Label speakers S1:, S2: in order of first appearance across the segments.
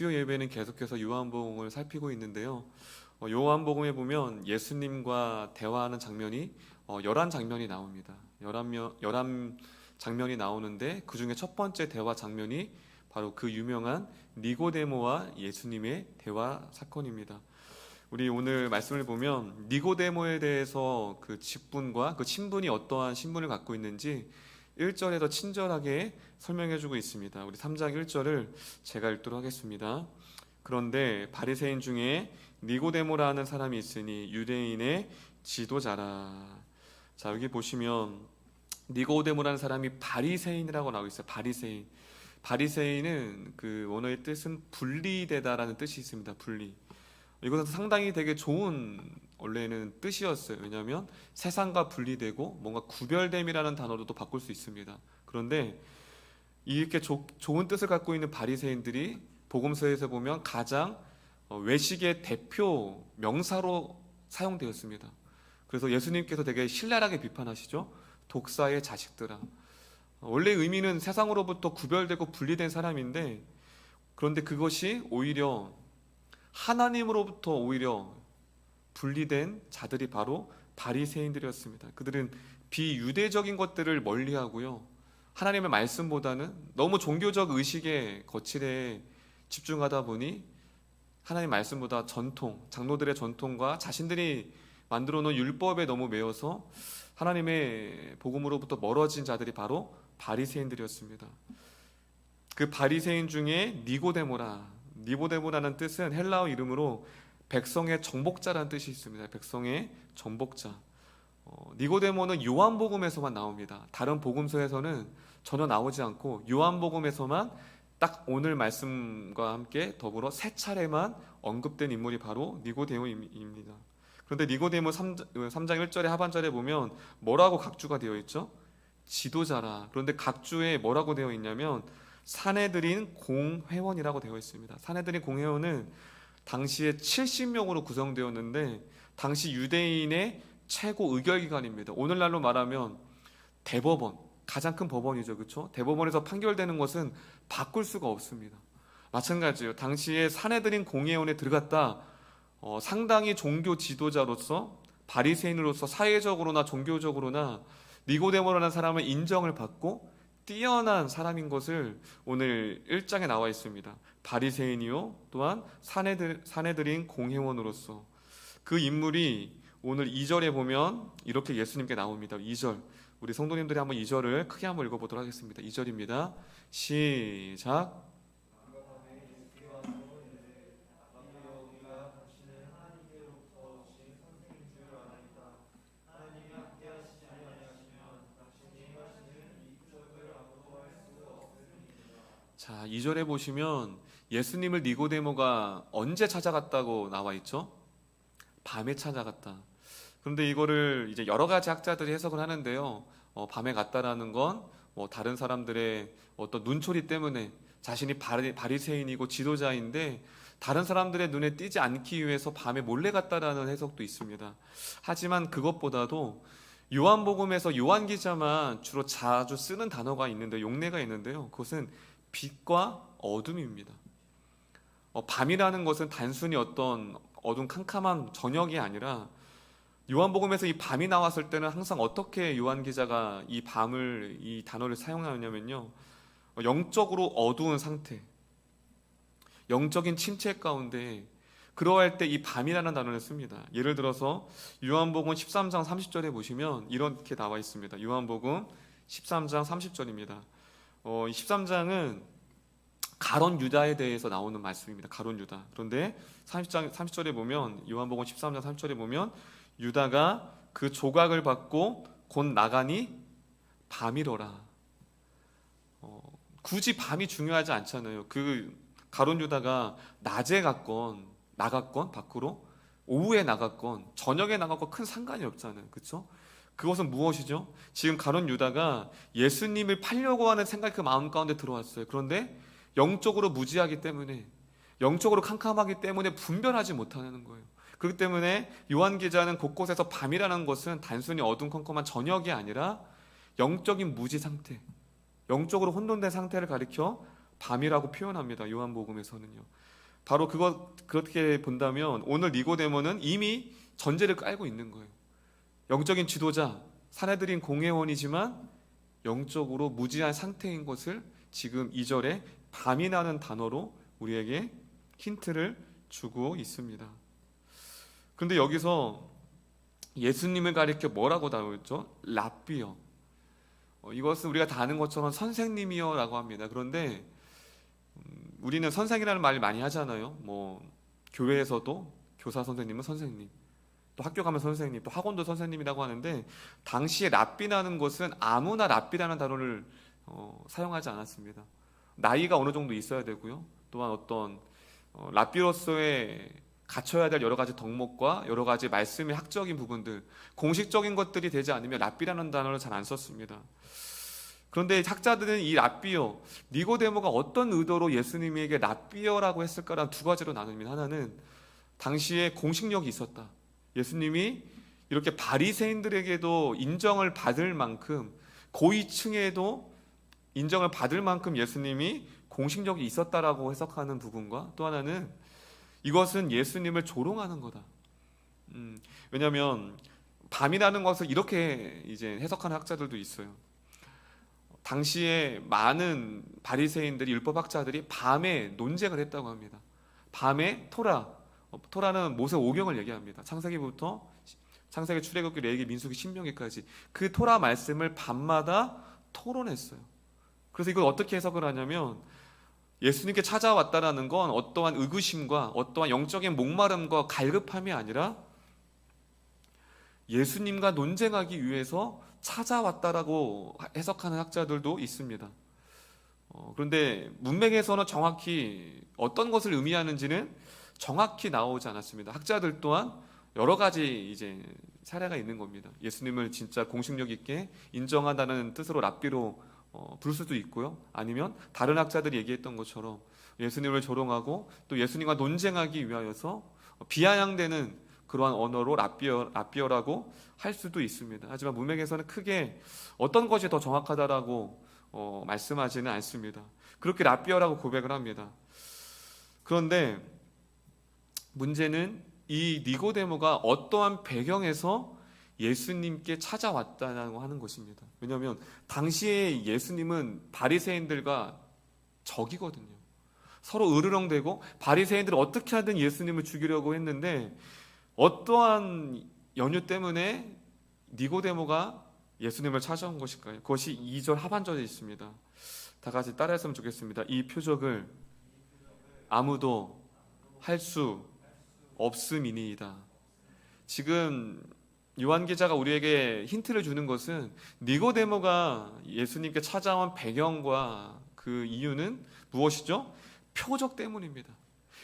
S1: 수요 예배는 계속해서 요한복음을 살피고 있는데요. 요한복음에 보면 예수님과 대화하는 장면이 11장면이 나옵니다. 11장면이 나오는데 그 중에 첫 번째 대화 장면이 바로 그 유명한 니고데모와 예수님의 대화 사건입니다. 우리 오늘 말씀을 보면 니고데모에 대해서 그 직분과 그 신분이 어떠한 신분을 갖고 있는지 1절에 더 친절하게 설명해주고 있습니다. 우리 3장 1절을 제가 읽도록 하겠습니다. 그런데 바리새인 중에 니고데모라는 사람이 있으니 유대인의 지도자라. 자, 여기 보시면 니고데모라는 사람이 바리새인이라고 나오고 있어요. 바리새인. 바리새인은 그 원어의 뜻은 분리되다라는 뜻이 있습니다. 분리. 이것은 상당히 되게 좋은 원래는 뜻이었어요. 왜냐하면 세상과 분리되고 뭔가 구별됨이라는 단어로도 바꿀 수 있습니다. 그런데 이렇게 좋은 뜻을 갖고 있는 바리새인들이 복음서에서 보면 가장 외식의 대표 명사로 사용되었습니다. 그래서 예수님께서 되게 신랄하게 비판하시죠. 독사의 자식들아. 원래 의미는 세상으로부터 구별되고 분리된 사람인데, 그런데 그것이 오히려 하나님으로부터 오히려 분리된 자들이 바로 바리새인들이었습니다. 그들은 비유대적인 것들을 멀리하고요, 하나님의 말씀보다는 너무 종교적 의식의 거칠에 집중하다 보니 하나님 말씀보다 전통, 장로들의 전통과 자신들이 만들어 놓은 율법에 너무 매여서 하나님의 복음으로부터 멀어진 자들이 바로 바리새인들이었습니다. 그 바리새인 중에 니고데모라는 뜻은 헬라어 이름으로 백성의 정복자라는 뜻이 있습니다. 백성의 정복자. 니고데모는 요한복음에서만 나옵니다. 다른 복음서에서는 전혀 나오지 않고 요한복음에서만 딱 오늘 말씀과 함께 더불어 3차례만 언급된 인물이 바로 니고데모입니다. 그런데 니고데모 3장 1절의 하반절에 보면 뭐라고 각주가 되어 있죠? 지도자라. 그런데 각주에 뭐라고 되어 있냐면 사내들인 공회원이라고 되어 있습니다. 사내들인 공회원은 당시에 70명으로 구성되었는데 당시 유대인의 최고 의결기관입니다. 오늘날로 말하면 대법원, 가장 큰 법원이죠. 그렇죠? 대법원에서 판결되는 것은 바꿀 수가 없습니다. 마찬가지예요. 당시에 사내들인 공회원에 들어갔다 상당히 종교 지도자로서, 바리새인으로서 사회적으로나 종교적으로나 니고데모라는 사람은 인정을 받고 뛰어난 사람인 것을 오늘 1장에 나와 있습니다. 바리새인이요 또한 사내들인 공회원으로서 그 인물이 오늘 2절에 보면 이렇게 예수님께 나옵니다. 2절, 우리 성도님들이 한번 2절을 크게 한번 읽어보도록 하겠습니다. 2절입니다. 시작. 자, 2절에 보시면 예수님을 니고데모가 언제 찾아갔다고 나와 있죠? 밤에 찾아갔다. 그런데 이거를 이제 여러 가지 학자들이 해석을 하는데요. 밤에 갔다라는 건 다른 사람들의 어떤 눈초리 때문에 자신이 바리새인이고 지도자인데 다른 사람들의 눈에 띄지 않기 위해서 밤에 몰래 갔다라는 해석도 있습니다. 하지만 그것보다도 요한복음에서 요한 기자만 주로 자주 쓰는 단어가 있는데, 용례가 있는데요. 그것은 빛과 어둠입니다. 밤이라는 것은 단순히 어떤 어두운 캄캄한 저녁이 아니라 요한복음에서 이 밤이 나왔을 때는 항상 어떻게 요한 기자가 이 단어를 사용하냐면요, 영적으로 어두운 상태, 영적인 침체 가운데 그러할 때 이 밤이라는 단어를 씁니다. 예를 들어서 요한복음 13장 30절에 보시면 이렇게 나와 있습니다. 요한복음 13장 30절입니다. 13장은 가론 유다에 대해서 나오는 말씀입니다. 가론 유다. 그런데 30절에 보면, 요한복음 13장 30절에 보면 유다가 그 조각을 받고 곧 나가니 밤이로라. 굳이 밤이 중요하지 않잖아요. 그 가론 유다가 낮에 나갔건 밖으로, 오후에 나갔건 저녁에 나갔건 큰 상관이 없잖아요. 그렇죠? 그것은 무엇이죠? 지금 가룟 유다가 예수님을 팔려고 하는 생각이 그 마음 가운데 들어왔어요. 그런데 영적으로 무지하기 때문에, 영적으로 캄캄하기 때문에 분별하지 못하는 거예요. 그렇기 때문에 요한 기자는 곳곳에서 밤이라는 것은 단순히 어둠컴컴한 저녁이 아니라 영적인 무지 상태, 영적으로 혼돈된 상태를 가리켜 밤이라고 표현합니다. 요한복음에서는요. 바로 그렇게 본다면 오늘 니고데모는 이미 전제를 깔고 있는 거예요. 영적인 지도자, 사내들인 공회원이지만 영적으로 무지한 상태인 것을 지금 2절에 밤이라는 단어로 우리에게 힌트를 주고 있습니다. 그런데 여기서 예수님을 가리켜 뭐라고 나오죠? 랍비요. 이것은 우리가 다 아는 것처럼 선생님이요 라고 합니다. 그런데 우리는 선생이라는 말을 많이 하잖아요. 뭐 교회에서도 교사 선생님은 선생님, 또 학교 가면 선생님, 또 학원도 선생님이라고 하는데 당시에 랍비라는 것은 아무나 랍비라는 단어를 사용하지 않았습니다. 나이가 어느 정도 있어야 되고요. 또한 어떤 랍비로서의 갖춰야 될 여러 가지 덕목과 여러 가지 말씀의 학적인 부분들, 공식적인 것들이 되지 않으면 랍비라는 단어를 잘 안 썼습니다. 그런데 학자들은 이 랍비어, 니고데모가 어떤 의도로 예수님에게 랍비어라고 했을까라는 두 가지로 나눕니다. 하나는 당시에 공식력이 있었다. 예수님이 이렇게 바리새인들에게도 인정을 받을 만큼, 고위층에도 인정을 받을 만큼 예수님이 공식력이 있었다라고 해석하는 부분과, 또 하나는 이것은 예수님을 조롱하는 거다. 왜냐하면 밤이라는 것을 이렇게 이제 해석하는 학자들도 있어요. 당시에 많은 바리새인들이, 율법학자들이 밤에 논쟁을 했다고 합니다. 밤에 토라는 모세 오경을 얘기합니다. 창세기부터 창세기, 출애굽기, 레위기, 민수기, 신명기까지 그 토라 말씀을 밤마다 토론했어요. 그래서 이걸 어떻게 해석을 하냐면 예수님께 찾아왔다라는 건 어떠한 의구심과 어떠한 영적인 목마름과 갈급함이 아니라 예수님과 논쟁하기 위해서 찾아왔다라고 해석하는 학자들도 있습니다. 그런데 문맥에서는 정확히 어떤 것을 의미하는지는 정확히 나오지 않았습니다. 학자들 또한 여러 가지 이제 사례가 있는 겁니다. 예수님을 진짜 공식력 있게 인정한다는 뜻으로 랍비로 부를 수도 있고요. 아니면 다른 학자들이 얘기했던 것처럼 예수님을 조롱하고 또 예수님과 논쟁하기 위하여서 비아냥되는 그러한 언어로 랍비어라고 할 수도 있습니다. 하지만 문맥에서는 크게 어떤 것이 더 정확하다라고 말씀하지는 않습니다. 그렇게 랍비어라고 고백을 합니다. 그런데 문제는 이 니고데모가 어떠한 배경에서 예수님께 찾아왔다고 하는 것입니다. 왜냐하면 당시에 예수님은 바리새인들과 적이거든요. 서로 으르렁대고 바리새인들은 어떻게 하든 예수님을 죽이려고 했는데 어떠한 연유 때문에 니고데모가 예수님을 찾아온 것일까요? 그것이 2절 하반절에 있습니다. 다 같이 따라했으면 좋겠습니다. 이 표적을 아무도 할 수 없음이니이다. 지금 요한 기자가 우리에게 힌트를 주는 것은 니고데모가 예수님께 찾아온 배경과 그 이유는 무엇이죠? 표적 때문입니다.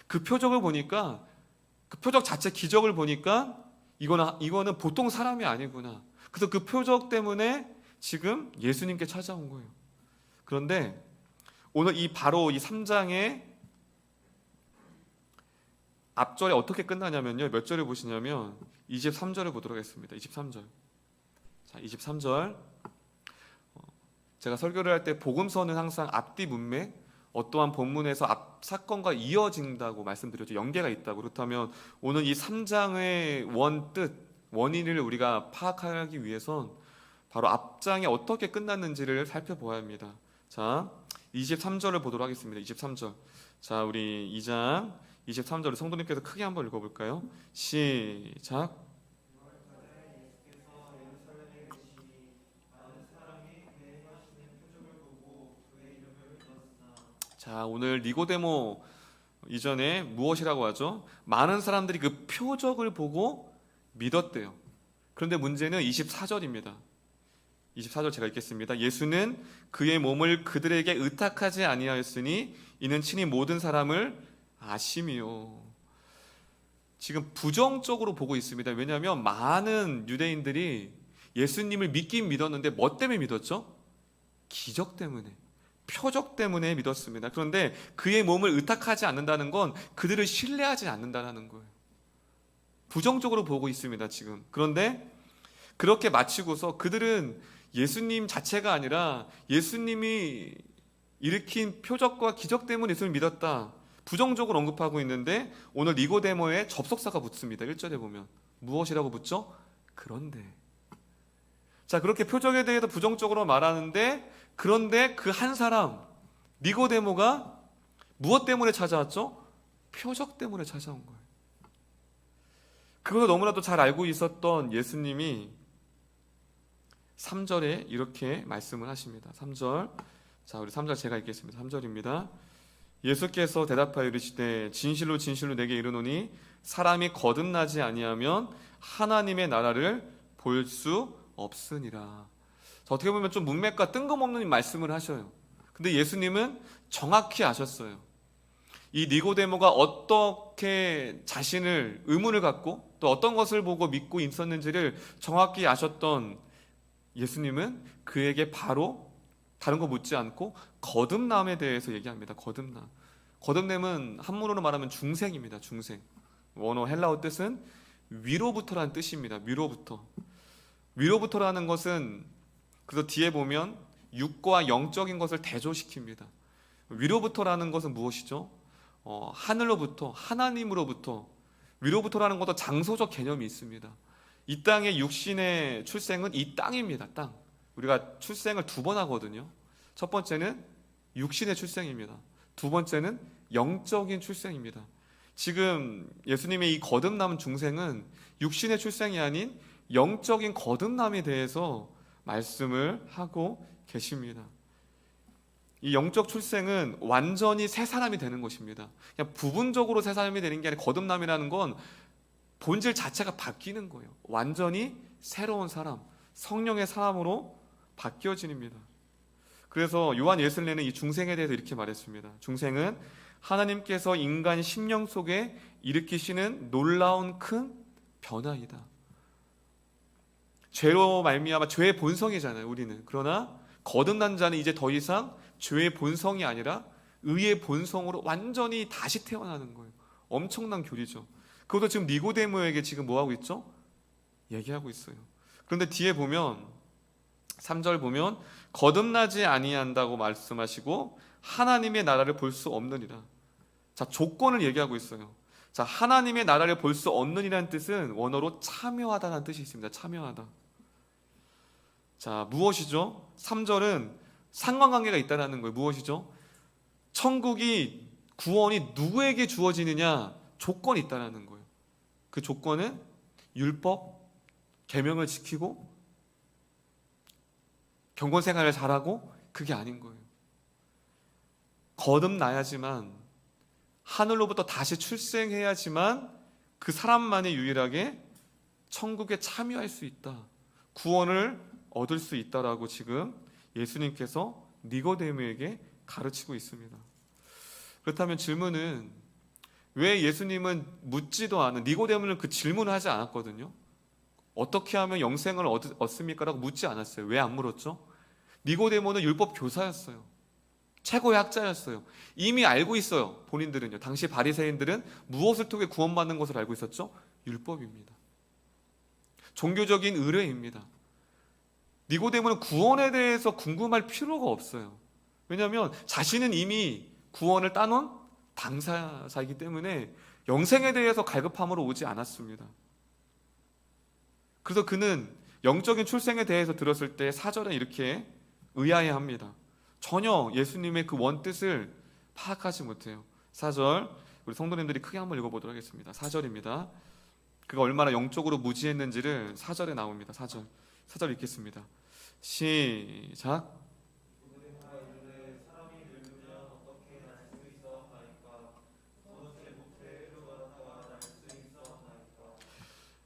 S1: 그 표적을 보니까, 그 표적 자체 기적을 보니까 이거는 보통 사람이 아니구나. 그래서 그 표적 때문에 지금 예수님께 찾아온 거예요. 그런데 오늘 바로 이 3장의 앞절에 어떻게 끝나냐면요. 몇 절을 보시냐면 23절을 보도록 하겠습니다. 23절. 자, 23절. 제가 설교를 할 때 복음서는 항상 앞뒤 문맥, 어떠한 본문에서 앞 사건과 이어진다고 말씀드렸죠. 연계가 있다고. 그렇다면 오늘 이 3장의 원인을 우리가 파악하기 위해선 바로 앞장이 어떻게 끝났는지를 살펴보아야 합니다. 자, 23절을 보도록 하겠습니다. 23절. 자, 우리 2장 23절을 성도님께서 크게 한번 읽어볼까요? 시작. 자, 오늘 니고데모 이전에 무엇이라고 하죠? 많은 사람들이 그 표적을 보고 믿었대요. 그런데 문제는 24절입니다. 24절 제가 읽겠습니다. 예수는 그의 몸을 그들에게 의탁하지 아니하였으니 이는 친히 모든 사람을 아심이요. 지금 부정적으로 보고 있습니다. 왜냐하면 많은 유대인들이 예수님을 믿긴 믿었는데 뭐 때문에 믿었죠? 기적 때문에, 표적 때문에 믿었습니다. 그런데 그의 몸을 의탁하지 않는다는 건 그들을 신뢰하지 않는다는 거예요. 부정적으로 보고 있습니다, 지금. 그런데 그렇게 마치고서 그들은 예수님 자체가 아니라 예수님이 일으킨 표적과 기적 때문에 예수를 믿었다. 부정적으로 언급하고 있는데 오늘 니고데모에 접속사가 붙습니다. 1절에 보면 무엇이라고 붙죠? 그런데. 자, 그렇게 표적에 대해서 부정적으로 말하는데, 그런데 그 한 사람 니고데모가 무엇 때문에 찾아왔죠? 표적 때문에 찾아온 거예요. 그것을 너무나도 잘 알고 있었던 예수님이 3절에 이렇게 말씀을 하십니다. 3절. 자, 우리 3절 제가 읽겠습니다. 3절입니다. 예수께서 대답하여 이르시되 진실로 진실로 내게 이르노니 사람이 거듭나지 아니하면 하나님의 나라를 볼 수 없으니라. 자, 어떻게 보면 좀 문맥과 뜬금없는 말씀을 하셔요. 근데 예수님은 정확히 아셨어요. 이 니고데모가 어떻게 자신을 의문을 갖고 또 어떤 것을 보고 믿고 있었는지를 정확히 아셨던 예수님은 그에게 바로 다른 거 묻지 않고 거듭남에 대해서 얘기합니다. 거듭남. 거듭남은 한문으로 말하면 중생입니다. 중생. 원어 헬라어 뜻은 위로부터라는 뜻입니다. 위로부터. 위로부터라는 것은 그래서 뒤에 보면 육과 영적인 것을 대조시킵니다. 위로부터라는 것은 무엇이죠? 하늘로부터, 하나님으로부터. 위로부터라는 것도 장소적 개념이 있습니다. 이 땅의 육신의 출생은 이 땅입니다. 땅. 우리가 출생을 2번 하거든요. 첫 번째는 육신의 출생입니다. 두 번째는 영적인 출생입니다. 지금 예수님의 이 거듭남 중생은 육신의 출생이 아닌 영적인 거듭남에 대해서 말씀을 하고 계십니다. 이 영적 출생은 완전히 새 사람이 되는 것입니다. 그냥 부분적으로 새 사람이 되는 게 아니라 거듭남이라는 건 본질 자체가 바뀌는 거예요. 완전히 새로운 사람, 성령의 사람으로 바뀌어집니다. 그래서 요한 예술내는 이 중생에 대해서 이렇게 말했습니다. 중생은 하나님께서 인간 심령 속에 일으키시는 놀라운 큰 변화이다. 죄로 말미암아 죄의 본성이잖아요, 우리는. 그러나 거듭난 자는 이제 더 이상 죄의 본성이 아니라 의의 본성으로 완전히 다시 태어나는 거예요. 엄청난 교리죠. 그것도 지금 니고데모에게 지금 뭐하고 있죠? 얘기하고 있어요. 그런데 뒤에 보면 3절 보면 거듭나지 아니한다고 말씀하시고 하나님의 나라를 볼 수 없느니라. 자, 조건을 얘기하고 있어요. 자, 하나님의 나라를 볼 수 없느니라는 뜻은 원어로 참여하다라는 뜻이 있습니다. 참여하다. 자, 무엇이죠? 3절은 상관관계가 있다라는 거예요. 무엇이죠? 천국이 구원이 누구에게 주어지느냐 조건이 있다라는 거예요. 그 조건은 율법, 계명을 지키고 경건 생활을 잘하고 그게 아닌 거예요. 거듭나야지만 하늘로부터 다시 출생해야지만 그 사람만이 유일하게 천국에 참여할 수 있다. 구원을 얻을 수 있다라고 지금 예수님께서 니고데모에게 가르치고 있습니다. 그렇다면 질문은 왜 예수님은 묻지도 않은 니고데모는 그 질문을 하지 않았거든요. 어떻게 하면 영생을 얻습니까? 라고 묻지 않았어요. 왜 안 물었죠? 니고데모는 율법 교사였어요. 최고의 학자였어요. 이미 알고 있어요. 본인들은요. 당시 바리새인들은 무엇을 통해 구원받는 것을 알고 있었죠? 율법입니다. 종교적인 의례입니다. 니고데모는 구원에 대해서 궁금할 필요가 없어요. 왜냐하면 자신은 이미 구원을 따놓은 당사자이기 때문에 영생에 대해서 갈급함으로 오지 않았습니다. 그래서 그는 영적인 출생에 대해서 들었을 때 4절에 이렇게 의아해합니다. 전혀 예수님의 그 원뜻을 파악하지 못해요. 4절 우리 성도님들이 크게 한번 읽어보도록 하겠습니다. 4절입니다. 그가 얼마나 영적으로 무지했는지를 4절에 나옵니다. 4절 읽겠습니다. 시작.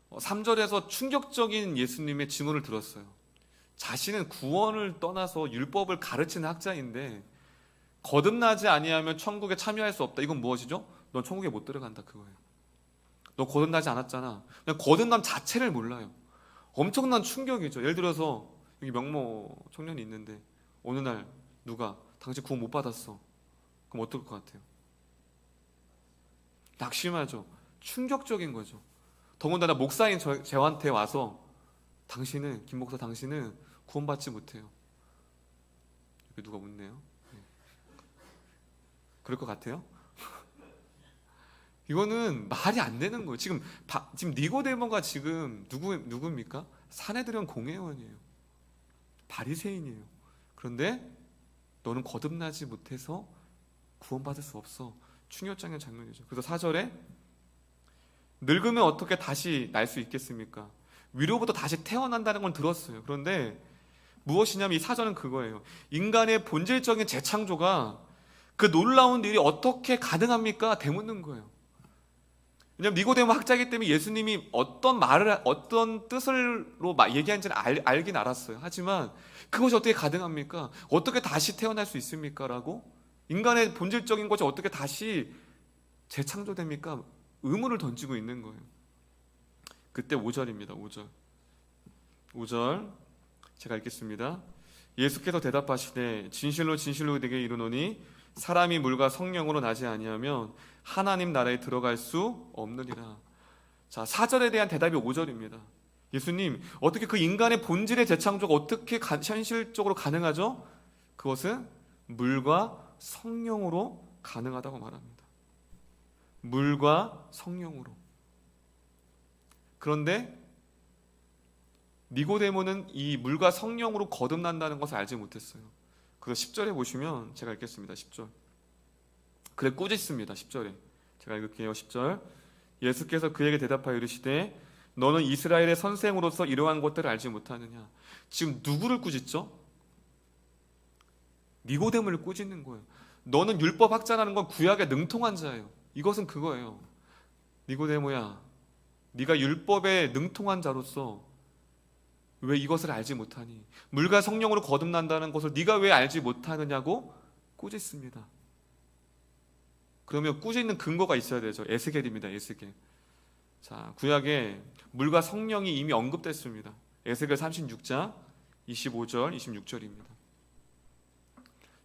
S1: 어, 3절에서 충격적인 예수님의 증언을 들었어요. 자신은 구원을 떠나서 율법을 가르치는 학자인데 거듭나지 아니하면 천국에 참여할 수 없다. 이건 무엇이죠? 넌 천국에 못 들어간다 그거예요. 너 거듭나지 않았잖아. 그냥 거듭남 자체를 몰라요. 엄청난 충격이죠. 예를 들어서 여기 명모 청년이 있는데 어느 날 누가 당신 구원 못 받았어. 그럼 어떨 것 같아요? 낙심하죠. 충격적인 거죠. 더군다나 목사인 저한테 와서 당신은 김 목사 당신은 구원받지 못해요. 이렇게 누가 묻네요. 네. 그럴 것 같아요? 이거는 말이 안 되는 거예요. 지금 니고데모가 지금 누구입니까? 사내들은 공회원이에요. 바리새인이에요. 그런데 너는 거듭나지 못해서 구원받을 수 없어. 충격적인 장면이죠. 그래서 4절에 늙으면 어떻게 다시 날 수 있겠습니까? 위로부터 다시 태어난다는 건 들었어요. 그런데 무엇이냐면 이 4절은 그거예요. 인간의 본질적인 재창조가 그 놀라운 일이 어떻게 가능합니까? 되묻는 거예요. 왜냐하면 니고데모 학자이기 때문에 예수님이 어떤 뜻으로 얘기하는지는 알긴 알았어요. 하지만 그것이 어떻게 가능합니까? 어떻게 다시 태어날 수 있습니까? 라고 인간의 본질적인 것이 어떻게 다시 재창조됩니까? 의문을 던지고 있는 거예요. 그때 5절입니다. 5절 제가 읽겠습니다. 예수께서 대답하시되 진실로 진실로 내게 이르노니 사람이 물과 성령으로 나지 아니하면 하나님 나라에 들어갈 수 없느니라. 자, 4절에 대한 대답이 5절입니다. 예수님, 어떻게 그 인간의 본질의 재창조가 어떻게 현실적으로 가능하죠? 그것은 물과 성령으로 가능하다고 말합니다. 물과 성령으로. 그런데 니고데모는 이 물과 성령으로 거듭난다는 것을 알지 못했어요. 그래서 10절에 보시면 제가 읽겠습니다. 10절. 그래 꾸짖습니다. 10절에. 제가 읽을게요. 10절. 예수께서 그에게 대답하여 이르시되 너는 이스라엘의 선생으로서 이러한 것들을 알지 못하느냐. 지금 누구를 꾸짖죠? 니고데모를 꾸짖는 거예요. 너는 율법학자라는 건 구약에 능통한 자예요. 이것은 그거예요. 니고데모야, 네가 율법에 능통한 자로서 왜 이것을 알지 못하니? 물과 성령으로 거듭난다는 것을 네가 왜 알지 못하느냐고 꾸짖습니다. 그러면 꾸짖는 근거가 있어야 되죠. 에스겔입니다. 에스겔. 자, 구약에 물과 성령이 이미 언급됐습니다. 에스겔 36장 25절 26절입니다.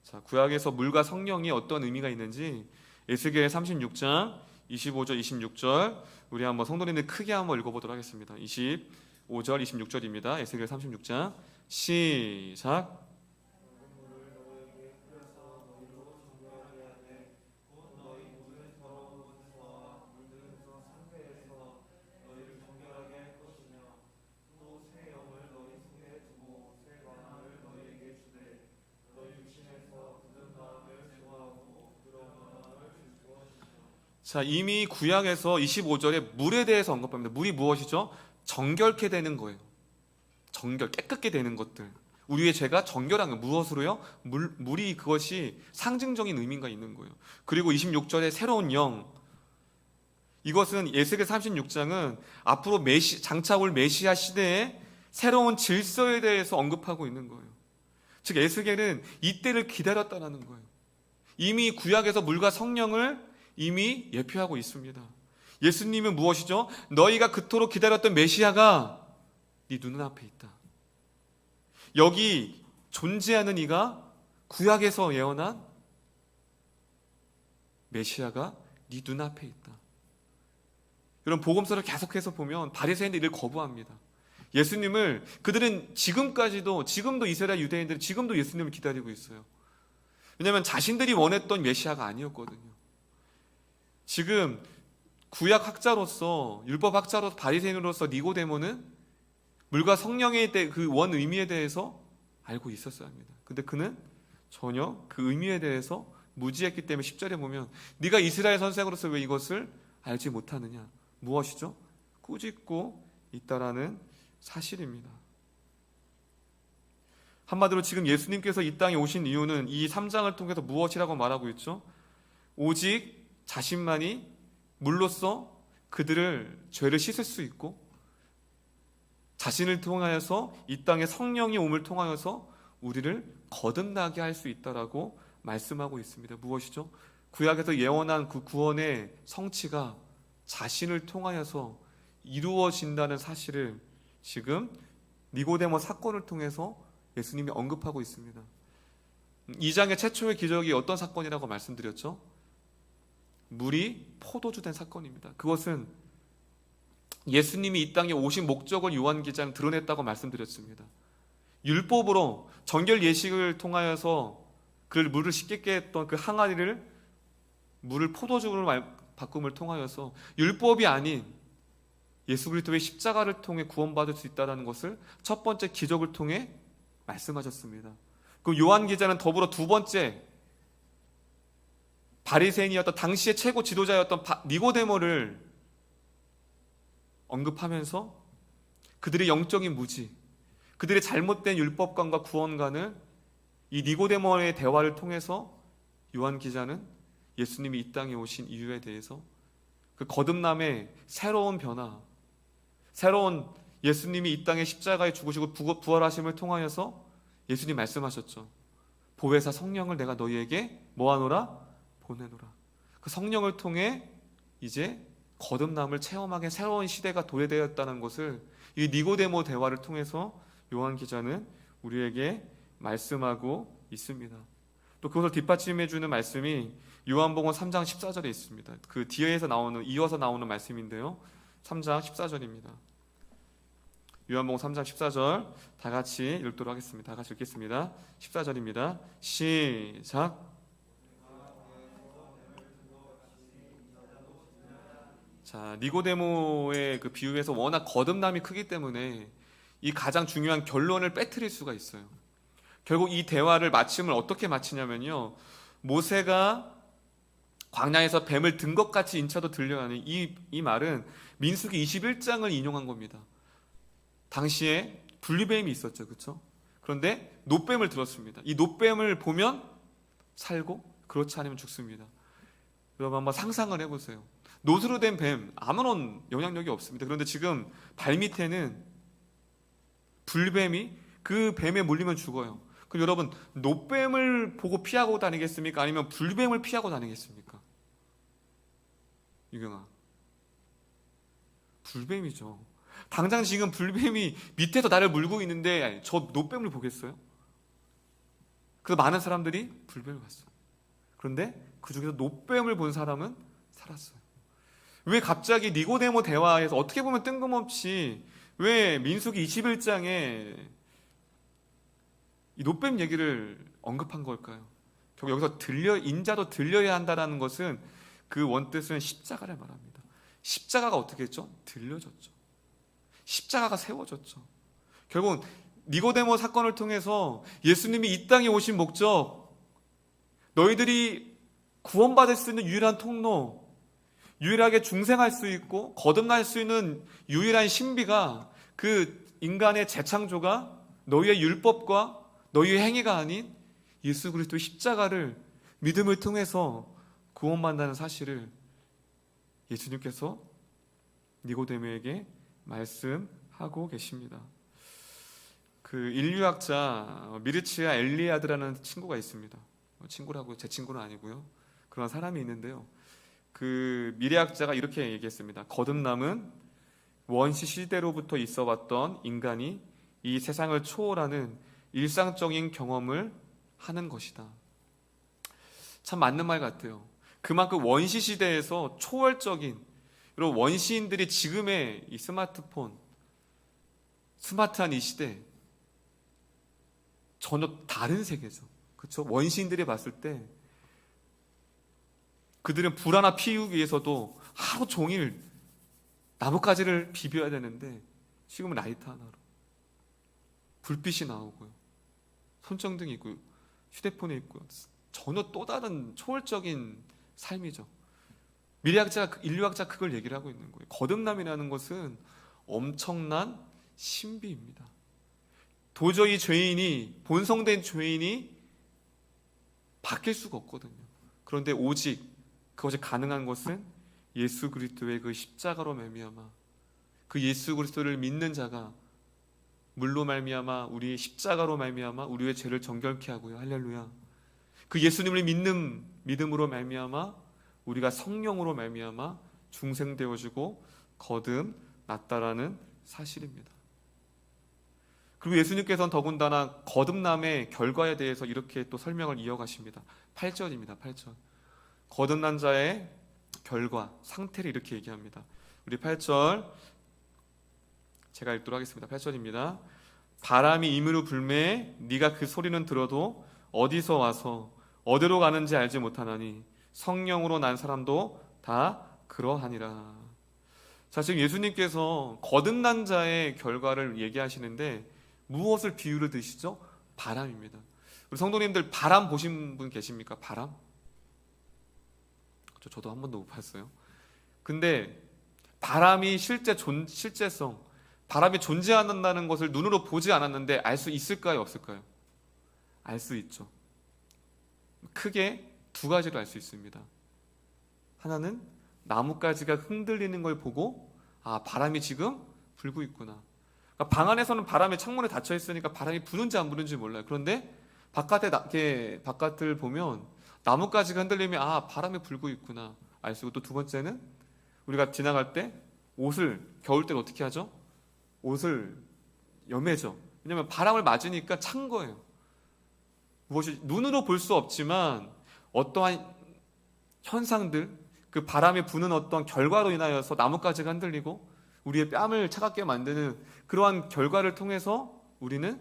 S1: 자, 구약에서 물과 성령이 어떤 의미가 있는지 에스겔 36장 25절 26절 우리 한번 성도님들 크게 한번 읽어보도록 하겠습니다. 25절 26절입니다. 에스겔 36장 시작. 자, 이미 구약에서 25절에 물에 대해서 언급합니다. 물이 무엇이죠? 정결케 되는 거예요. 깨끗게 되는 것들. 우리의 죄가 정결한 거 무엇으로요? 물이 그것이 상징적인 의미가 있는 거예요. 그리고 26절에 새로운 영. 이것은 에스겔 36장은 앞으로 장차 올 메시아 시대에 새로운 질서에 대해서 언급하고 있는 거예요. 즉 에스겔은 이때를 기다렸다는 거예요. 이미 구약에서 물과 성령을 이미 예표하고 있습니다. 예수님은 무엇이죠? 너희가 그토록 기다렸던 메시아가 네 눈앞에 있다. 여기 존재하는 이가 구약에서 예언한 메시아가 네 눈앞에 있다. 이런 복음서를 계속해서 보면 바리새인들이 이를 거부합니다. 예수님을 그들은 지금도 이스라엘 유대인들은 지금도 예수님을 기다리고 있어요. 왜냐하면 자신들이 원했던 메시아가 아니었거든요. 지금 구약 학자로서 율법 학자로서 바리새인으로서 니고데모는 물과 성령의 그 원 의미에 대해서 알고 있었어야 합니다. 근데 그는 전혀 그 의미에 대해서 무지했기 때문에 10절에 보면 네가 이스라엘 선생으로서 왜 이것을 알지 못하느냐. 무엇이죠? 꾸짖고 있다라는 사실입니다. 한마디로 지금 예수님께서 이 땅에 오신 이유는 이 3장을 통해서 무엇이라고 말하고 있죠? 오직 자신만이 물로써 그들을 죄를 씻을 수 있고 자신을 통하여서 이 땅에 성령이 옴을 통하여서 우리를 거듭나게 할 수 있다라고 말씀하고 있습니다. 무엇이죠? 구약에서 예언한 그 구원의 성취가 자신을 통하여서 이루어진다는 사실을 지금 니고데모 사건을 통해서 예수님이 언급하고 있습니다. 2장의 최초의 기적이 어떤 사건이라고 말씀드렸죠? 물이 포도주 된 사건입니다. 그것은 예수님이 이 땅에 오신 목적을 요한계시는 드러냈다고 말씀드렸습니다. 율법으로 정결 예식을 통하여서 그 물을 씻게 했던 그 항아리를 물을 포도주로 바꿈을 통하여서 율법이 아닌 예수 그리스도의 십자가를 통해 구원받을 수 있다는 것을 첫 번째 기적을 통해 말씀하셨습니다. 그 요한 기자는 더불어 두 번째 바리새인이었던 당시의 최고 지도자였던 니고데모를 언급하면서 그들의 영적인 무지, 그들의 잘못된 율법관과 구원관을 이 니고데모의 대화를 통해서 요한 기자는 예수님이 이 땅에 오신 이유에 대해서 그 거듭남의 새로운 변화, 새로운 예수님이 이 땅에 십자가에 죽으시고 부활하심을 통하여서 예수님 말씀하셨죠. 보혜사 성령을 내가 너희에게 뭐하노라? 보내노라. 그 성령을 통해 이제 거듭남을 체험하게 새로운 시대가 도래되었다는 것을 이 니고데모 대화를 통해서 요한 기자는 우리에게 말씀하고 있습니다. 또 그것을 뒷받침해 주는 말씀이 요한복음 3장 14절에 있습니다. 그 뒤에서 이어서 나오는 말씀인데요. 3장 14절입니다. 요한복음 3장 14절 다 같이 읽도록 하겠습니다. 다 같이 읽겠습니다. 14절입니다. 시작. 자, 니고데모의 그 비유에서 워낙 거듭남이 크기 때문에 이 가장 중요한 결론을 빼뜨릴 수가 있어요. 결국 이 대화를 마침을 어떻게 마치냐면요. 모세가 광야에서 뱀을 든 것 같이 인차도 들려하는 이 말은 민수기 21장을 인용한 겁니다. 당시에 분리뱀이 있었죠. 그렇죠? 그런데 놋뱀을 들었습니다. 이 놋뱀을 보면 살고 그렇지 않으면 죽습니다. 여러분 한번 상상을 해보세요. 놋으로 된 뱀 아무런 영향력이 없습니다. 그런데 지금 발밑에는 불뱀이 그 뱀에 물리면 죽어요. 그럼 여러분 놋뱀을 보고 피하고 다니겠습니까? 아니면 불뱀을 피하고 다니겠습니까? 유경아, 불뱀이죠. 당장 지금 불뱀이 밑에서 나를 물고 있는데 저 놋뱀을 보겠어요? 그래서 많은 사람들이 불뱀을 봤어요. 그런데 그 중에서 놋뱀을 본 사람은 살았어요. 왜 갑자기 니고데모 대화에서 어떻게 보면 뜬금없이 왜 민수기 21장에 이 놋뱀 얘기를 언급한 걸까요? 결국 여기서 인자도 들려야 한다는 것은 그 원뜻은 십자가를 말합니다. 십자가가 어떻게 했죠? 들려졌죠. 십자가가 세워졌죠. 결국 니고데모 사건을 통해서 예수님이 이 땅에 오신 목적, 너희들이 구원받을 수 있는 유일한 통로, 유일하게 중생할 수 있고 거듭날 수 있는 유일한 신비가 그 인간의 재창조가 너희의 율법과 너희의 행위가 아닌 예수 그리스도의 십자가를 믿음을 통해서 구원받는다는 사실을 예수님께서 니고데모에게 말씀하고 계십니다. 그 인류학자 미르치아 엘리아드라는 친구가 있습니다. 친구라고 제 친구는 아니고요. 그런 사람이 있는데요. 그 미래학자가 이렇게 얘기했습니다. 거듭남은 원시 시대로부터 있어왔던 인간이 이 세상을 초월하는 일상적인 경험을 하는 것이다. 참 맞는 말 같아요. 그만큼 원시 시대에서 초월적인, 여러분 원시인들이 지금의 이 스마트폰, 스마트한 이 시대 전혀 다른 세계죠. 그렇죠? 원시인들이 봤을 때 그들은 불 하나 피우기 위해서도 하루 종일 나뭇가지를 비벼야 되는데 지금은 라이터 하나로 불빛이 나오고요. 손전등이 있고요. 휴대폰에 있고요. 전혀 또 다른 초월적인 삶이죠. 미래학자, 인류학자 그걸 얘기를 하고 있는 거예요. 거듭남이라는 것은 엄청난 신비입니다. 도저히 본성된 죄인이 바뀔 수가 없거든요. 그런데 오직 그것이 가능한 것은 예수 그리스도의 그 십자가로 말미암아 그 예수 그리스도를 믿는 자가 물로 말미암아 우리의 십자가로 말미암아 우리의 죄를 정결케 하고요. 할렐루야. 그 예수님을 믿는 믿음으로 말미암아 우리가 성령으로 말미암아 중생되어지고 거듭났다라는 사실입니다. 그리고 예수님께서는 더군다나 거듭남의 결과에 대해서 이렇게 또 설명을 이어가십니다. 8절입니다. 8절. 거듭난 자의 결과, 상태를 이렇게 얘기합니다. 우리 8절 제가 읽도록 하겠습니다. 8절입니다. 바람이 임으로 불매 네가 그 소리는 들어도 어디서 와서 어디로 가는지 알지 못하나니 성령으로 난 사람도 다 그러하니라. 자, 지금 예수님께서 거듭난 자의 결과를 얘기하시는데 무엇을 비유로 드시죠? 바람입니다. 우리 성도님들 바람 보신 분 계십니까? 바람? 저도 한 번도 못 봤어요. 근데 바람이 실제성, 바람이 존재한다는 것을 눈으로 보지 않았는데 알 수 있을까요? 없을까요? 알 수 있죠. 크게 두 가지로 알 수 있습니다. 하나는 나뭇가지가 흔들리는 걸 보고 바람이 지금 불고 있구나. 그러니까 방 안에서는 바람에 창문에 닫혀 있으니까 바람이 부는지 안 부는지 몰라요. 그런데 바깥을 보면 나뭇가지가 흔들리면 바람이 불고 있구나 알 수 있고, 또 두 번째는 우리가 지나갈 때 겨울 때는 어떻게 하죠? 옷을 여매죠. 왜냐하면 바람을 맞으니까 찬 거예요. 무엇이 눈으로 볼 수 없지만 어떠한 현상들, 그 바람이 부는 어떤 결과로 인하여서 나뭇가지가 흔들리고 우리의 뺨을 차갑게 만드는 그러한 결과를 통해서 우리는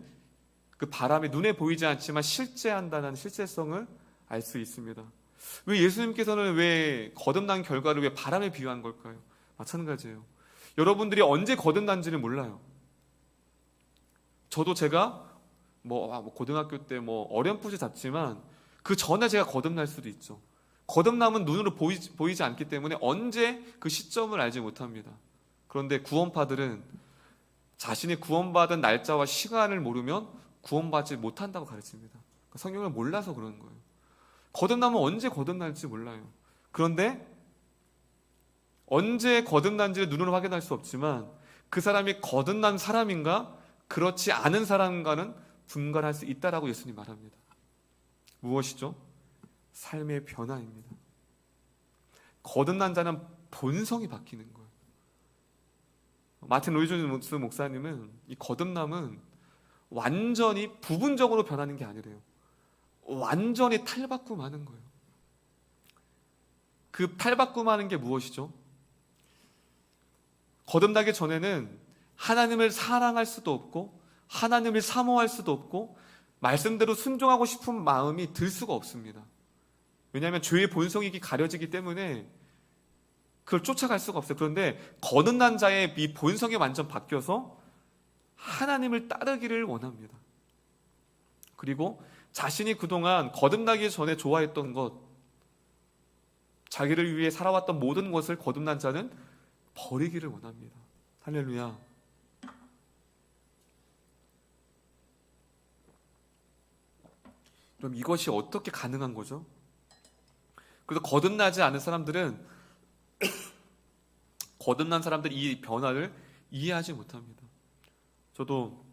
S1: 그 바람이 눈에 보이지 않지만 실제한다는 실제성을 알 수 있습니다. 왜 예수님께서는 왜 거듭난 결과를 왜 바람에 비유한 걸까요? 마찬가지예요. 여러분들이 언제 거듭난지를 몰라요. 저도 제가 고등학교 때 어렴풋이 잡지만 그 전에 제가 거듭날 수도 있죠. 거듭남은 눈으로 보이지 않기 때문에 언제 그 시점을 알지 못합니다. 그런데 구원파들은 자신이 구원받은 날짜와 시간을 모르면 구원받지 못한다고 가르칩니다. 성경을 몰라서 그러는 거예요. 거듭나면 언제 거듭날지 몰라요. 그런데 언제 거듭난지를 눈으로 확인할 수 없지만 그 사람이 거듭난 사람인가 그렇지 않은 사람과는 분간할 수 있다라고 예수님 말합니다. 무엇이죠? 삶의 변화입니다. 거듭난 자는 본성이 바뀌는 거예요. 마틴 로이드 목사님은 이 거듭남은 완전히 부분적으로 변하는 게 아니래요. 완전히 탈바꿈하는 거예요. 그 탈바꿈하는 게 무엇이죠? 거듭나기 전에는 하나님을 사랑할 수도 없고 하나님을 사모할 수도 없고 말씀대로 순종하고 싶은 마음이 들 수가 없습니다. 왜냐하면 죄의 본성이 가려지기 때문에 그걸 쫓아갈 수가 없어요. 그런데 거듭난 자의 이 본성이 완전 바뀌어서 하나님을 따르기를 원합니다. 그리고 자신이 그동안 거듭나기 전에 좋아했던 것, 자기를 위해 살아왔던 모든 것을 거듭난 자는 버리기를 원합니다. 할렐루야. 그럼 이것이 어떻게 가능한 거죠? 그래서 거듭나지 않은 사람들은 거듭난 사람들이 이 변화를 이해하지 못합니다. 저도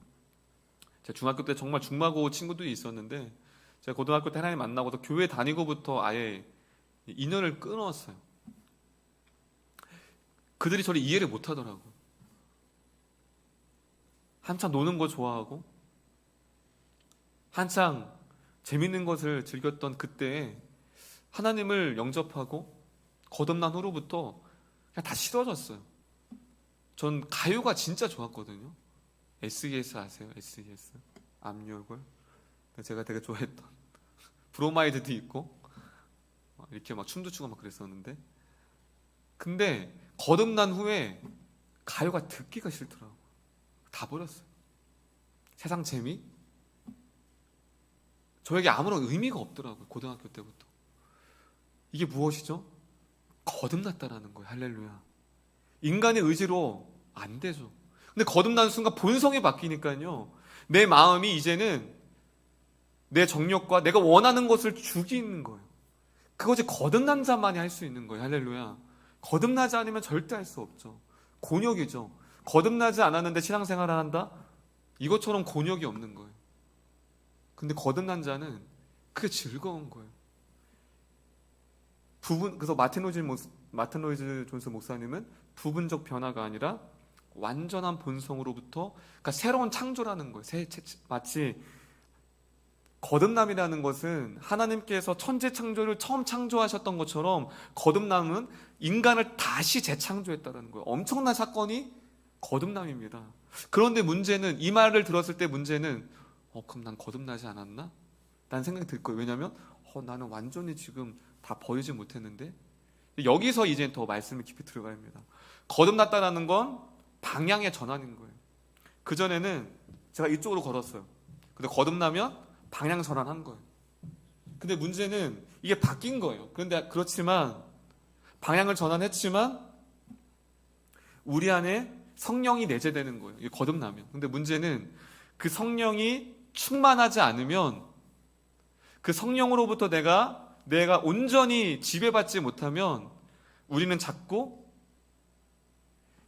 S1: 제가 중학교 때 정말 중마고 친구들이 있었는데 제가 고등학교 때 하나님 만나고도 교회 다니고부터 아예 인연을 끊었어요. 그들이 저를 이해를 못하더라고요. 한참 노는 거 좋아하고 한창 재밌는 것을 즐겼던 그때에 하나님을 영접하고 거듭난 후로부터 그냥 다 싫어졌어요. 전 가요가 진짜 좋았거든요. SES 아세요? SES 암요걸 제가 되게 좋아했던 브로마이드도 있고 이렇게 막 춤도 추고 막 그랬었는데, 근데 거듭난 후에 가요가 듣기가 싫더라고요. 다 버렸어요. 세상 재미? 저에게 아무런 의미가 없더라고요. 고등학교 때부터. 이게 무엇이죠? 거듭났다라는 거예요. 할렐루야. 인간의 의지로 안 되죠. 근데 거듭난 순간 본성이 바뀌니까요, 내 마음이 이제는 내 정욕과 내가 원하는 것을 죽이는 거예요. 그것이 거듭난 자만이 할 수 있는 거예요. 할렐루야. 거듭나지 않으면 절대 할 수 없죠. 곤욕이죠. 거듭나지 않았는데 신앙생활을 한다? 이것처럼 곤욕이 없는 거예요. 근데 거듭난 자는 그게 즐거운 거예요. 그래서 마틴 로이드 존스 목사님은 부분적 변화가 아니라 완전한 본성으로부터, 그러니까 새로운 창조라는 거예요. 마치 거듭남이라는 것은 하나님께서 천재 창조를 처음 창조하셨던 것처럼 거듭남은 인간을 다시 재창조했다는 거예요. 엄청난 사건이 거듭남입니다. 그런데 문제는, 이 말을 들었을 때 문제는 그럼 난 거듭나지 않았나? 라는 생각이 들 거예요. 왜냐하면 나는 완전히 지금 다 버리지 못했는데 여기서 이제 더 말씀을 깊이 들어가야 합니다. 거듭났다라는 건 방향의 전환인 거예요. 그전에는 제가 이쪽으로 걸었어요. 근데 거듭나면 방향 전환한 거예요. 근데 문제는 이게 바뀐 거예요. 그런데 그렇지만 방향을 전환했지만 우리 안에 성령이 내재되는 거예요. 이게 거듭나면. 근데 문제는 그 성령이 충만하지 않으면 그 성령으로부터 내가 온전히 지배받지 못하면 우리는 자꾸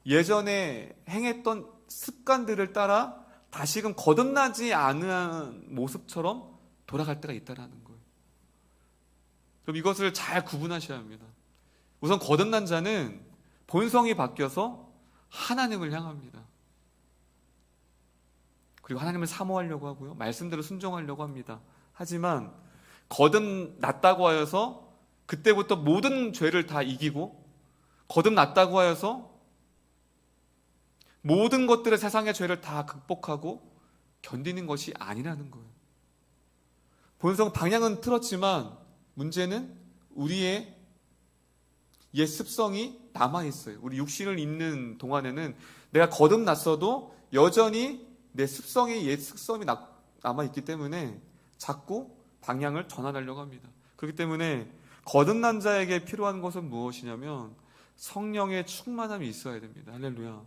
S1: 예전에 행했던 습관들을 따라 다시금 거듭나지 않은 모습처럼 돌아갈 때가 있다는 거예요. 그럼 이것을 잘 구분하셔야 합니다. 우선 거듭난 자는 본성이 바뀌어서 하나님을 향합니다. 그리고 하나님을 사모하려고 하고요. 말씀대로 순종하려고 합니다. 하지만 거듭났다고 하여서 그때부터 모든 죄를 다 이기고 거듭났다고 하여서 모든 것들의 세상의 죄를 다 극복하고 견디는 것이 아니라는 거예요. 본성 방향은 틀었지만 문제는 우리의 옛 습성이 남아있어요. 우리 육신을 입는 동안에는 내가 거듭났어도 여전히 내 습성의 옛 습성이 남아있기 때문에 자꾸 방향을 전환하려고 합니다. 그렇기 때문에 거듭난 자에게 필요한 것은 무엇이냐면 성령의 충만함이 있어야 됩니다. 할렐루야.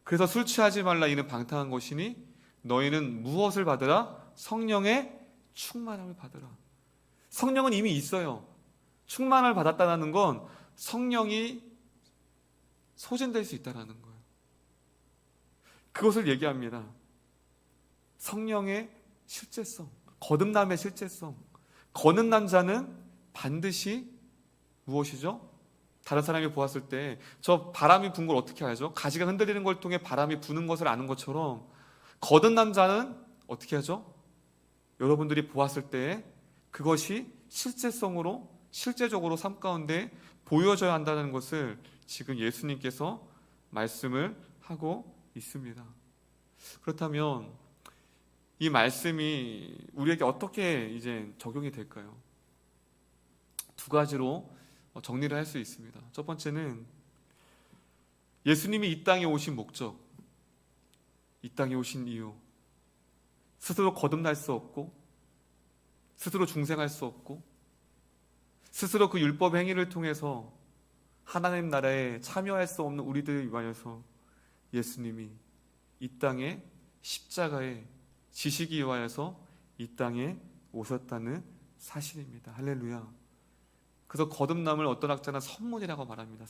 S1: 그래서 술 취하지 말라 이는 방탕한 것이니 너희는 무엇을 받으라? 성령의 충만함을 받으라. 성령은 이미 있어요. 충만을 받았다는 건 성령이 소진될 수 있다는 거예요. 그것을 얘기합니다. 성령의 실제성, 거듭남의 실제성. 거듭난 자는 반드시 무엇이죠? 다른 사람이 보았을 때 저 바람이 분 걸 어떻게 알죠? 가지가 흔들리는 걸 통해 바람이 부는 것을 아는 것처럼 거듭난 자는 어떻게 하죠? 여러분들이 보았을 때 그것이 실제적으로 삶 가운데 보여져야 한다는 것을 지금 예수님께서 말씀을 하고 있습니다. 그렇다면 이 말씀이 우리에게 어떻게 이제 적용이 될까요? 두 가지로 정리를 할 수 있습니다. 첫 번째는 예수님이 이 땅에 오신 목적, 이 땅에 오신 이유, 스스로 거듭날 수 없고 스스로 중생할 수 없고 스스로 그 율법 행위를 통해서 하나님 나라에 참여할 수 없는 우리들을 위하여서 예수님이 이 땅에 십자가에 지시기 위하여서 이 땅에 오셨다는 사실입니다. 할렐루야. 그래서 거듭남을 어떤 학자는 선물이라고 말합니다.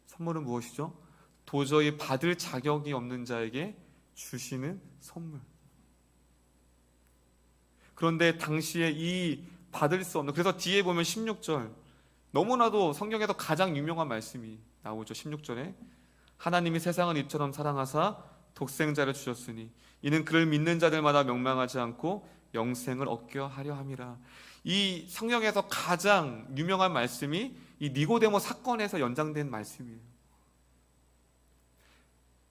S1: 선물은 무엇이죠? 도저히 받을 자격이 없는 자에게 주시는 선물. 그런데 당시에 이 받을 수 없는, 그래서 뒤에 보면 16절, 너무나도 성경에서 가장 유명한 말씀이 나오죠. 16절에 하나님이 세상을 이처럼 사랑하사 독생자를 주셨으니 이는 그를 믿는 자들마다 멸망하지 않고 영생을 얻게 하려 함이라. 이 성경에서 가장 유명한 말씀이 이 니고데모 사건에서 연장된 말씀이에요.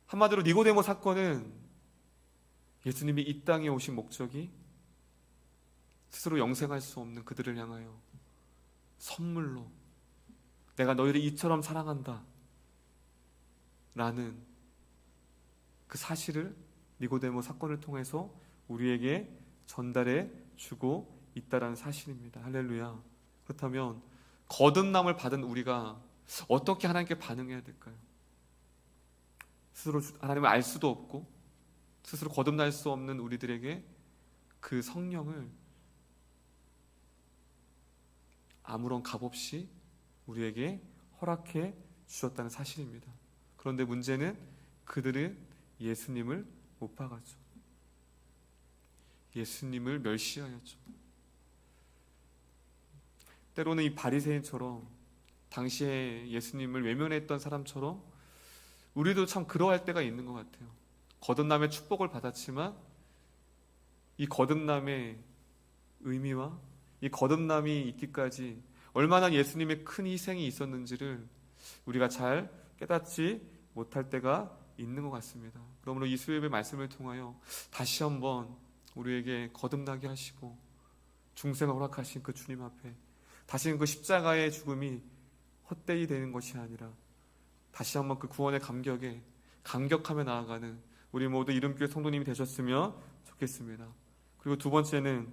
S1: 한마디로 니고데모 사건은 예수님이 이 땅에 오신 목적이 스스로 영생할 수 없는 그들을 향하여 선물로 내가 너희를 이처럼 사랑한다 라는 그 사실을 니고데모 사건을 통해서 우리에게 전달해 주고 있다라는 사실입니다. 할렐루야. 그렇다면 거듭남을 받은 우리가 어떻게 하나님께 반응해야 될까요? 스스로 하나님을 알 수도 없고 스스로 거듭날 수 없는 우리들에게 그 성령을 아무런 값 없이 우리에게 허락해 주셨다는 사실입니다. 그런데 문제는 그들은 예수님을 못 박았죠. 예수님을 멸시하였죠. 때로는 이 바리새인처럼 당시에 예수님을 외면했던 사람처럼 우리도 참 그러할 때가 있는 것 같아요. 거듭남의 축복을 받았지만 이 거듭남의 의미와 이 거듭남이 있기까지 얼마나 예수님의 큰 희생이 있었는지를 우리가 잘 깨닫지 못할 때가 있는 것 같습니다. 그러므로 이 수요일의 말씀을 통하여 다시 한번 우리에게 거듭나게 하시고 중생을 허락하신 그 주님 앞에 다시는 그 십자가의 죽음이 헛되이 되는 것이 아니라 다시 한번 그 구원의 감격에 감격하며 나아가는 우리 모두 이름교회 성도님이 되셨으면 좋겠습니다. 그리고 두 번째는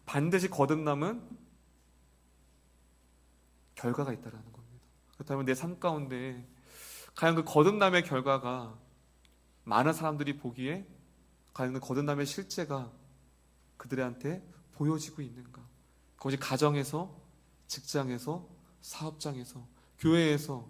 S1: 반드시 거듭남은 결과가 있다라는 겁니다. 그렇다면 내 삶 가운데 과연 그 거듭남의 결과가 많은 사람들이 보기에 과연 그 거듭남의 실제가 그들한테 보여지고 있는가? 그것이 가정에서, 직장에서, 사업장에서, 교회에서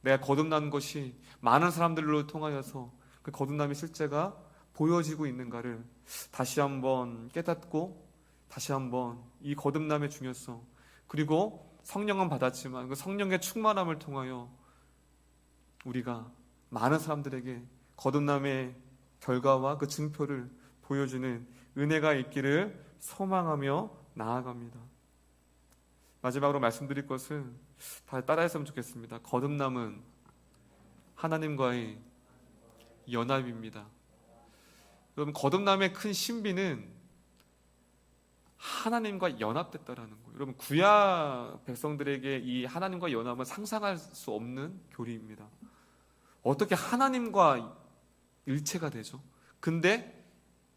S1: 내가 거듭난 것이 많은 사람들로 통하여서 그 거듭남의 실제가 보여지고 있는가를 다시 한번 깨닫고 다시 한번 이 거듭남의 중요성, 그리고 성령은 받았지만 그 성령의 충만함을 통하여 우리가 많은 사람들에게 거듭남의 결과와 그 증표를 보여주는 은혜가 있기를 소망하며 나아갑니다. 마지막으로 말씀드릴 것은 다 따라했으면 좋겠습니다. 거듭남은 하나님과의 연합입니다. 여러분, 거듭남의 큰 신비는 하나님과 연합됐다라는 거예요. 여러분, 구약 백성들에게 이 하나님과 연합은 상상할 수 없는 교리입니다. 어떻게 하나님과 일체가 되죠? 근데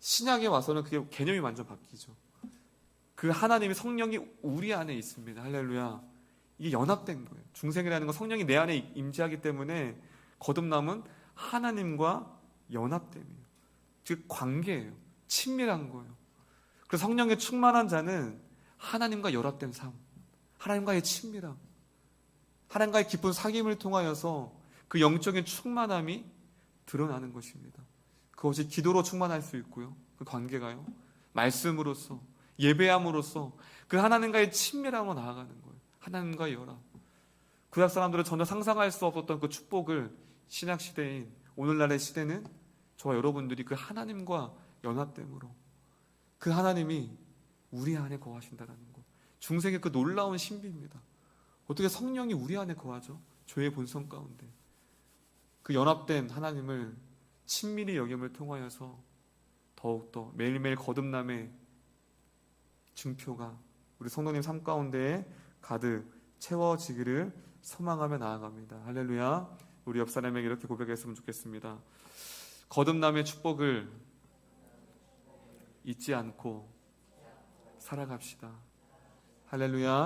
S1: 신약에 와서는 그게 개념이 완전 바뀌죠. 그 하나님의 성령이 우리 안에 있습니다. 할렐루야. 이게 연합된 거예요. 중생이라는 건 성령이 내 안에 임재하기 때문에 거듭남은 하나님과 연합됨이에요. 즉 관계예요. 친밀한 거예요. 그래서 성령의 충만한 자는 하나님과 연합된 삶, 하나님과의 친밀함, 하나님과의 깊은 사귐을 통하여서 그 영적인 충만함이 드러나는 것입니다. 그것이 기도로 충만할 수 있고요. 그 관계가요. 말씀으로써, 예배함으로써 그 하나님과의 친밀함으로 나아가는 거예요. 하나님과의 연합. 구약 사람들은 전혀 상상할 수 없었던 그 축복을 신약 시대인 오늘날의 시대는 저와 여러분들이 그 하나님과 연합됨으로 그 하나님이 우리 안에 거하신다는 것. 중생의 그 놀라운 신비입니다. 어떻게 성령이 우리 안에 거하죠? 죄의 본성 가운데. 그 연합된 하나님을 친밀히 여김을 통하여서 더욱더 매일매일 거듭남의 증표가 우리 성도님 삶 가운데에 가득 채워지기를 소망하며 나아갑니다. 할렐루야. 우리 옆 사람에게 이렇게 고백했으면 좋겠습니다. 거듭남의 축복을 잊지 않고 살아갑시다. 할렐루야.